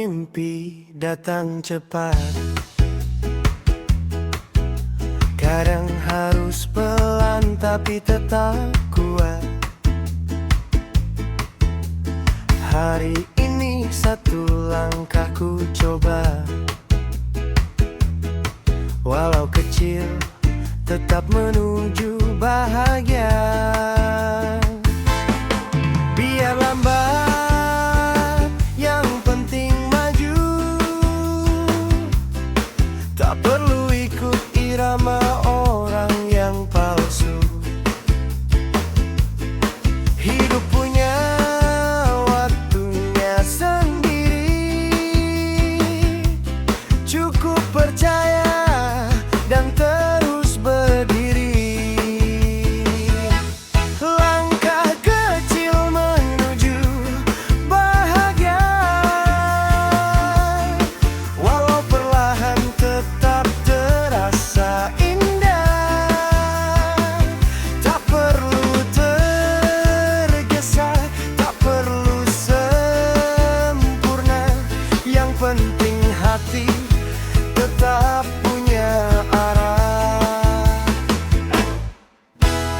mimpi datang cepat, kadang harus pelan tapi tetap kuat. Hari ini satu langkah ku coba, walau kecil tetap menuju bahagia. Biar lambat, yang penting maju. Tak perlu ikut irama orang yang palsu. Hidup punya waktunya sendiri. Cukup percaya dan terus berdiri. Langkah kecil menuju bahagia, walau perlahan tetap terasa indah. Tak perlu tergesa, tak perlu sempurna. Yang penting hati tetap punya arah.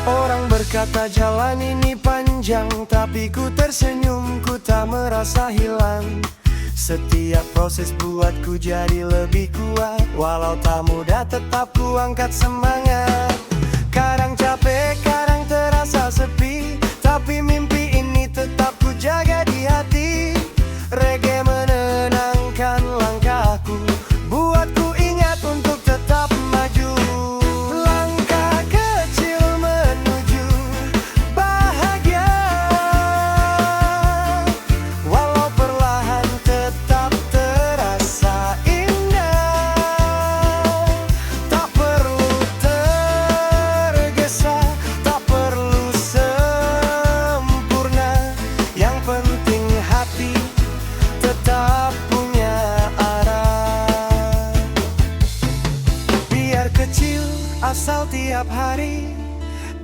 Orang berkata jalan ini panjang, tapi ku tersenyum, ku tak merasa hilang. Setiap proses buatku jadi lebih kuat, walau tak mudah tetap ku angkat semangat. Kadang capek, kadang terasa sepi, tapi mimpi ini tetap ku jaga di hati. Reggae menenangkan langkahku, buatku ingat untuk tetap maju. Langkah kecil menuju bahagia, walau perlahan tetap terasa indah. Tak perlu tergesa, tak perlu sempurna. Yang penting hati tetap punya arah. Biar kecil asal tiap hari,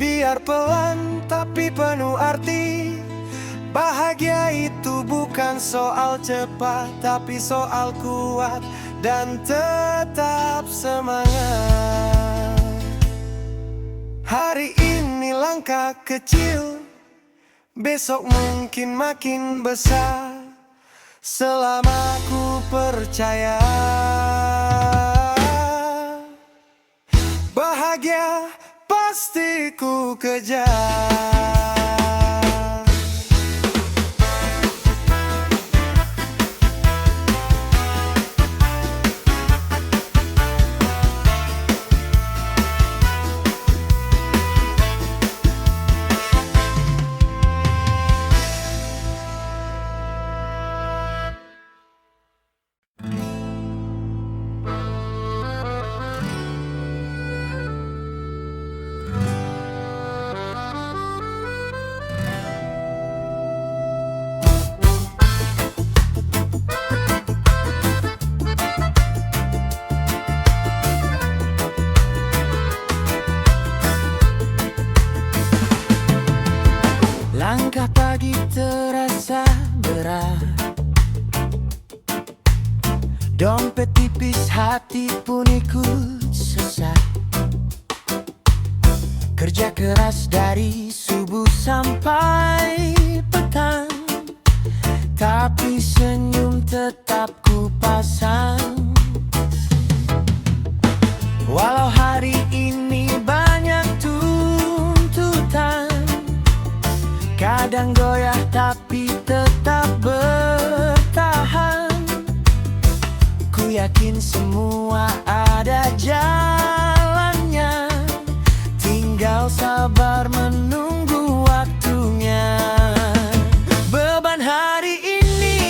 biar pelan tapi penuh arti. Bahagia itu bukan soal cepat, tapi soal kuat dan tetap semangat. Hari ini langkah kecil, besok mungkin makin besar. Selama ku percaya, bahagia pasti ku kejar. Langkah pagi terasa berat, dompet tipis, hati pun ikut sesat. Kerja keras dari subuh sampai petang, tapi senyum tetap ku pasang. Walau hari ini banyak tuntutan, kadang goyah tapi tetap bertahan. Ku yakin semua ada jalannya, tinggal sabar menunggu waktunya. Beban hari ini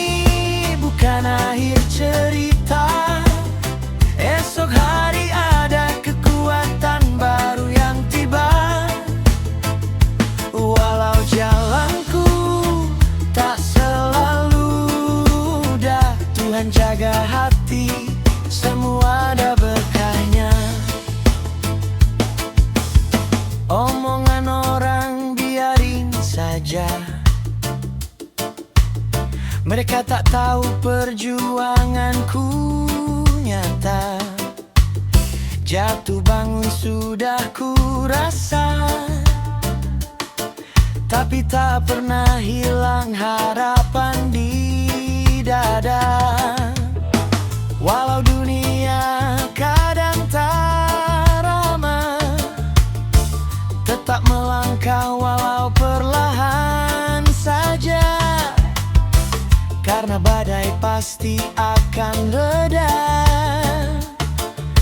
bukan akhir cerita, esok hari ada kekuatan baru yang tiba. Walau jalanku tak selalu mudah, Tuhan jaga hati, semua ada berkahnya. Omongan orang biarin saja, mereka tak tahu perjuanganku nyata. Jatuh bangun sudah ku rasa, tapi tak pernah hilang harapan di dada. Walau dunia kadang tak ramah, tetap melangkah walau perlahan saja. Karena badai pasti akan reda,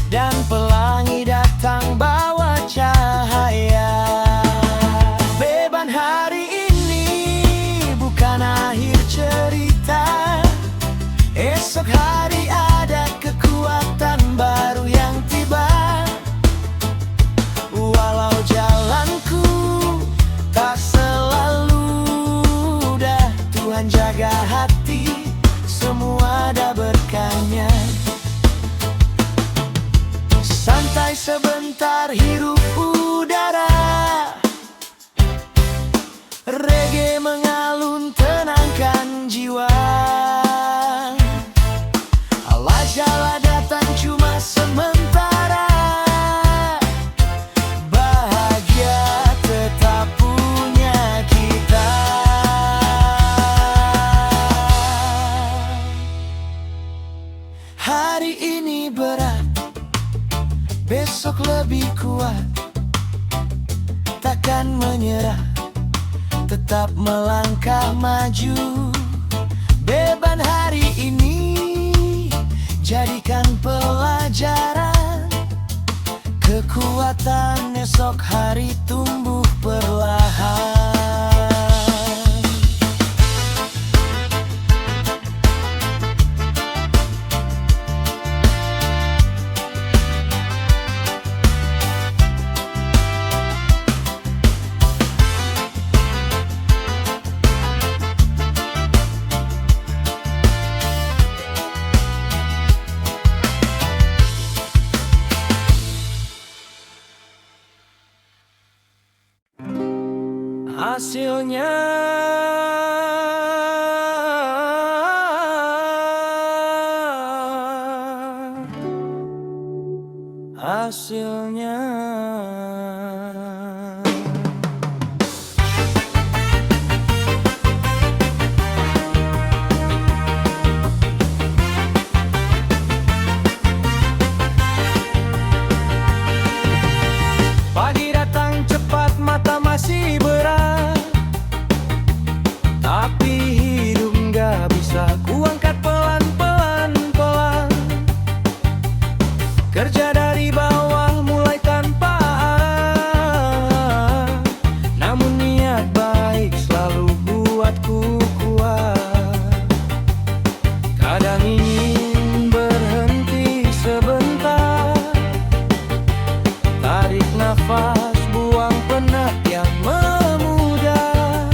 dan pelangi datang bawa cahaya. Beban hari ini bukan akhir cerita. Esok hari ada kekuatan baru yang tiba. Walau jalanku tak selalu mudah, Tuhan jaga hati, semua ada berkahnya. Santai sebentar, hirup udara, reggae mengalun, tenangkan jiwa. Alah datang cuma sementara, bahagia tetap punya kita. Hari ini berat, besok lebih kuat. Takkan menyerah, tetap melangkah maju. Beban hari ini jadikan pelajaran, kekuatan esok hari tumbuh perlahan. Hasilnya hasilnya pagi datang cepat, mata masih berat, tapi hidup gak bisa kuangkat pelan-pelan. Kerja dari bawah mulai tanpa arah, namun niat baik selalu buatku kuat. Kadang ingin berhenti sebentar, tarik nafas, buang penat yang memudar.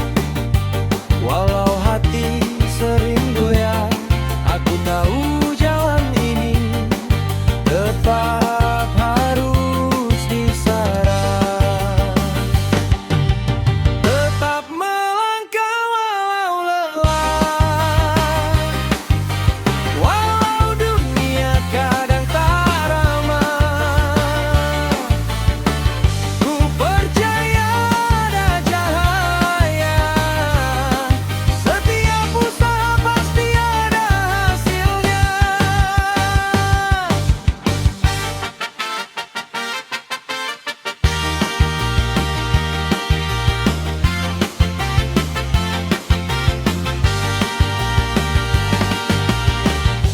Walau hati sering goyah, aku tahu jalan ini tetap harus disarang. Tetap melangkah walau lelah, walau dunia kadang tak ramah. Ku percaya ada cahaya, setiap usaha pasti ada hasilnya.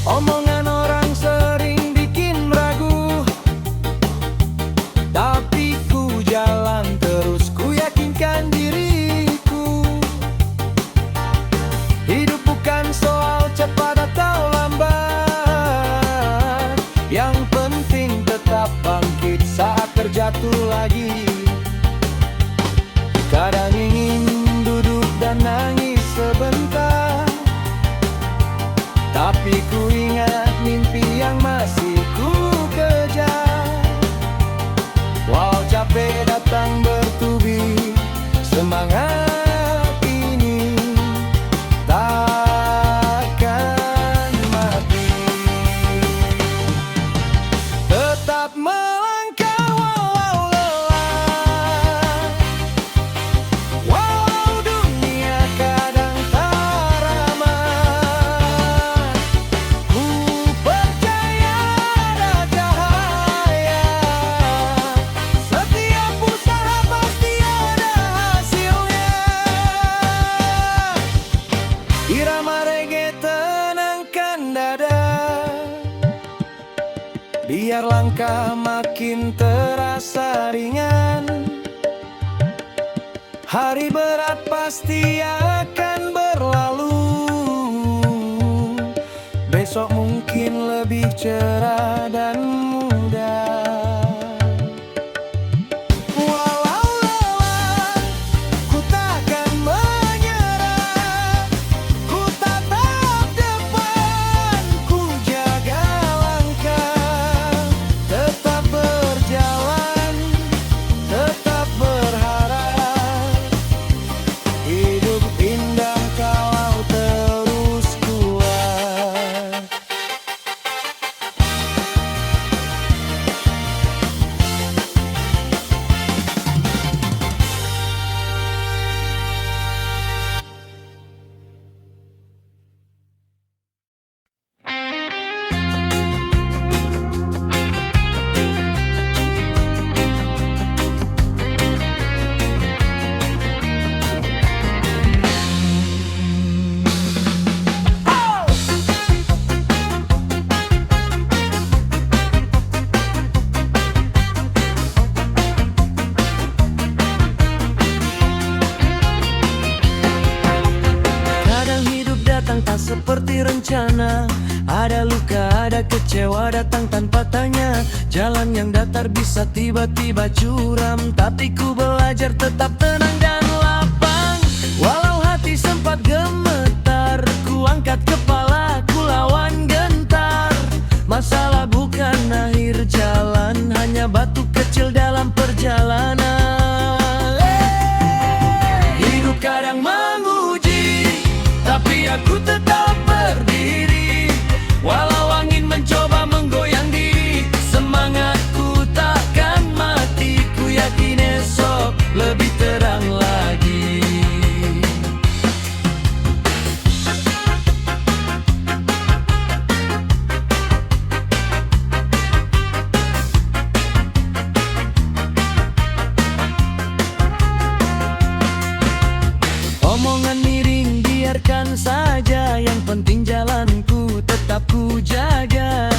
Omongan orang sering bikin ragu, tapi ku jalan terus, ku yakinkan diriku. Hidup bukan soal cepat atau lambat, yang penting tetap bangkit saat terjatuh lagi. Kadang ingin duduk dan nangis sebentar, tapi ku ingat mimpi yang masih ku kejar. Walau capek datang bertubi, semangat ini takkan biar langkah makin terasa ringan. Hari berat pasti akan berlalu, besok mungkin lebih cerah dan mudah. Walau lelah, ku takkan menyerah. Ku tatap depan, ku jaga langkah. Tetap berjalan, tetap berharap. Hidup indah kalau terus kuat. Kadang hidup datang tak seperti rencana. Ada luka, ada kecewa datang tanpa tanya. Jalan yang datar bisa tiba-tiba curam, tapi ku belajar tetap tenang dan lapang. Walau hati sempat gemetar, ku angkat kepala, ku lawan gentar. Masalah bukan akhir jalan, hanya batu kecil dalam perjalanan. Hidup kadang menguji, tapi aku tetap berdiri. Walau angin mencoba menggoyang diri, semangatku takkan mati. Ku yakin esok lebih terang lagi. Omongan miring biarkan saja, yang penting jalanku tetap ku jaga.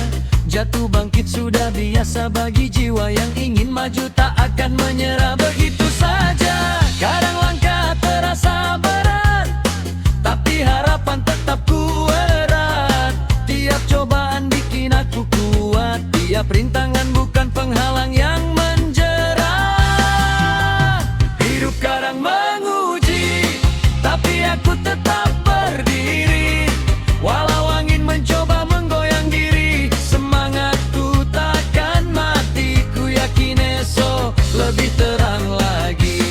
Jatuh bangkit sudah biasa bagi jiwa yang ingin maju, tak akan menyerah begitu saja. Kadang langkah terasa berat, tapi harapan tetap ku erat. Tiap cobaan bikin aku kuat, tiap rintangan bukan penghalang yang menjerat. Hidup kadang menguji, tapi aku tetap berdiri. Walau angin mencoba menggoyang diri, semangatku takkan mati. Ku yakin esok lebih terang lagi.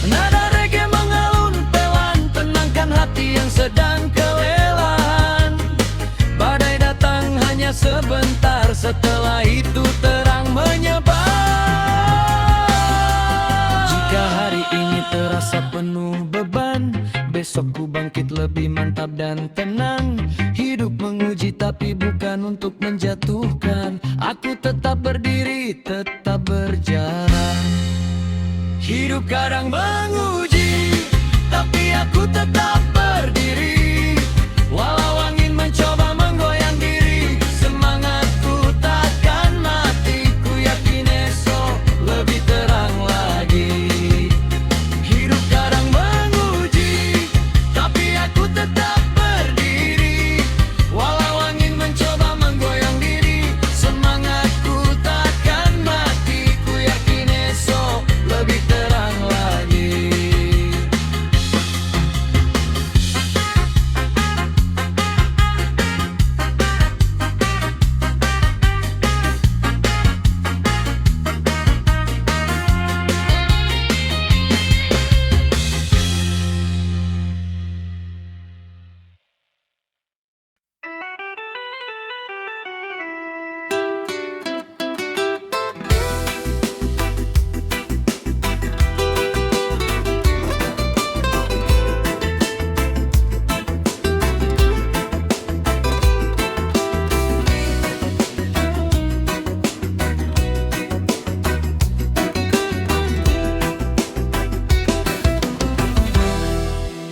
Nada reggae mengalun pelan, tenangkan hati yang sedang kelelahan. Badai datang hanya sebentar, setelah itu terang menyebar. Jika hari ini terasa penuh beban, besok ku bangkit lebih mantap dan tenang. Hidup menguji tapi bukan untuk menjatuhkan. Aku tetap berdiri, tetap berjalan. Hidup kadang menguji, tapi aku tetap berdiri. Walau angin mencoba menggoyang diri, semangatku takkan mati. Ku yakin esok lebih terang lagi. Hidup kadang menguji, tapi aku tetap berdiri. Walau angin mencoba menggoyang diri, semangatku takkan mati. Ku yakin esok lebih terang lagi.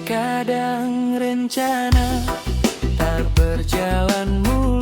Kadang rencana tak berjalan mulus,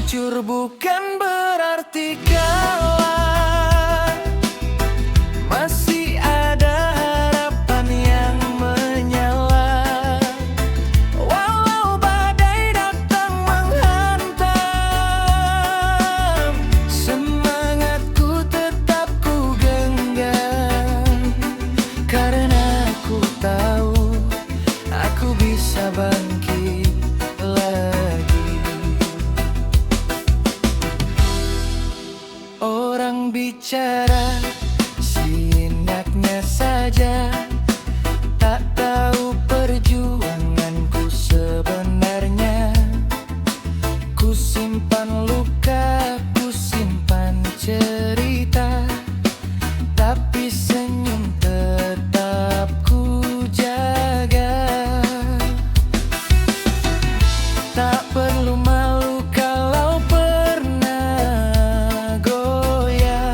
Hancur bukan berarti kalah, masih ada harapan yang menyala. Walau badai datang menghantam, semangatku tetap ku genggam. Karena aku tahu aku bisa bangkit lagi. Orang bicara seenaknya saja, tak tahu perjuanganku sebenarnya. Ku simpan luka, ku simpan cerita, tapi senyum tetap ku jaga. Tak perlu malu kalau pernah goyah.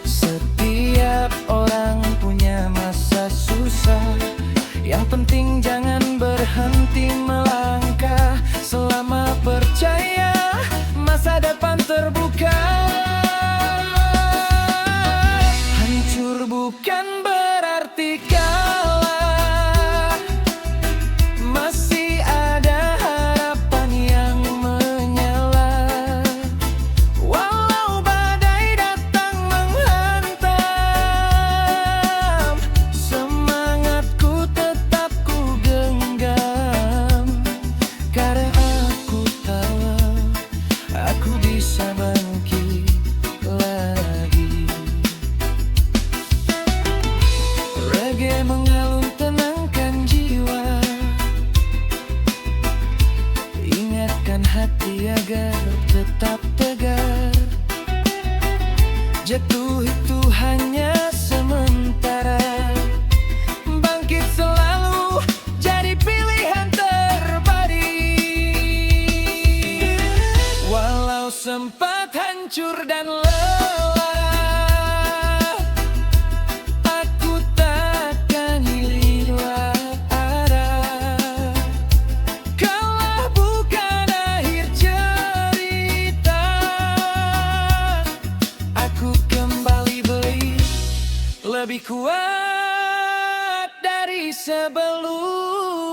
Setiap orang punya masa susah, yang penting jangan berhenti melangkah. Selama percaya, masa depan terbuka. Hancur bukan berarti kalah, masih ada harapan yang menyala. Walau badai datang menghantam, semangatku tetap ku genggam. Karena aku tahu aku bisa bangkit lagi. Reggae mengalun tenangkan jiwa, ingatkan hati agar tetap tegar. Jatuh itu hanya sementara, bangkit selalu jadi pilihan terbaik. Walau sempat hancur dan lelah, aku takkan hilang arah. Kalah bukan akhir cerita, aku kembali beli lebih kuat dari sebelumnya.